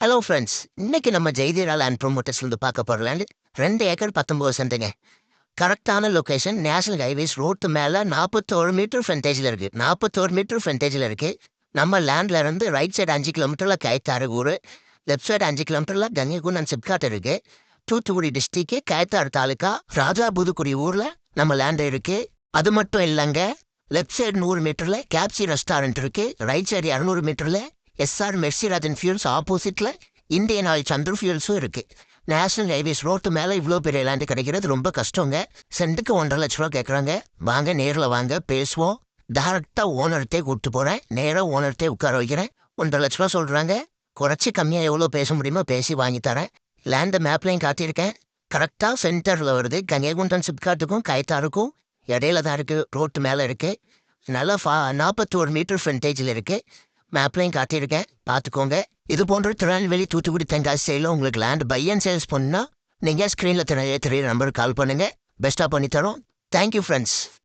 Hello friends, இன்னைக்கு நம்ம ஜெய்தீரா land ப்ரொமோட்டர்ஸ்லேருந்து பார்க்க போகிற லேண்ட் 2 ஏக்கர் 19 சென்ட்டுங்க. கரெக்டான லொக்கேஷன் நேஷனல் ஹைவேஸ் ரோட்டு மேலே 41 மீட்டர் ஃப்ரண்டேஜில் இருக்குது. 41 மீட்டர் ஃப்ரண்டேஜில் இருக்குது. நம்ம லேண்டில் இருந்து ரைட் சைடு 5 கிலோமீட்டரில் கயத்தாறு ஊர், லெஃப்ட் சைடு 5 கிலோமீட்டரில் கங்கைகுண்டன் சிப்காட் இருக்குது. தூத்துக்குடி டிஸ்ட்ரிக்ட் கயத்தாறு தாலுக்கா ராஜாபுதுக்குடி ஊரில் நம்ம லேண்ட் இருக்குது. அது மட்டும் இல்லைங்க, லெஃப்ட் சைடு 100 மீட்டரில் கேப்சி ரெஸ்டாரண்ட் இருக்குது. ரைட் சைடு 200 மீட்டரில் எஸ்ஆர் மெர்சிராஜன் ஃபியூல்ஸ் ஆப்போசிட்டில் இந்தியன் ஆயில் சந்திர ஃபியூல்ஸும் இருக்குது. நேஷனல் ஹைவேஸ் ரோட்டு மேலே இவ்வளோ பெரிய லேண்டு கிடைக்கிறது ரொம்ப கஷ்டங்க. சென்ட்டுக்கு 1,50,000 ரூபா கேட்குறாங்க. வாங்க, நேரில் வாங்க, பேசுவோம். டேரெக்டாக ஓனர்கிட்டே கூப்பிட்டு போகிறேன். நேராக ஓனர்கிட்டே உட்கார வைக்கிறேன். 1,50,000 ரூபா சொல்கிறாங்க. குறைச்சி கம்மியாக எவ்வளோ பேச முடியுமோ பேசி வாங்கி தரேன். லேண்டை மேப்லையும் காட்டியிருக்கேன். கரெக்டாக சென்டரில் வருது. கங்கைகுண்டன் சிப்காட்டுக்கும் கயத்தாருக்கும் இடையில தான் இருக்குது. ரோட்டு மேலே இருக்குது. நல்லா 41 மீட்டர் ஃப்ரண்டேஜில் இருக்குது. மேப்லையும் காட்டியிருக்கேன், பார்த்துக்கோங்க. இது போன்ற திருநெல்வேலி, தூத்துக்குடி, தென்காசி சைடில் உங்களுக்கு லேண்ட் பை அண்ட் சேல்ஸ் பண்ணால் நீங்கள் ஸ்க்ரீனில் தெரிய நம்பருக்கு கால் பண்ணுங்கள். பெஸ்ட்டாக பண்ணித்தரோம். Thank you friends.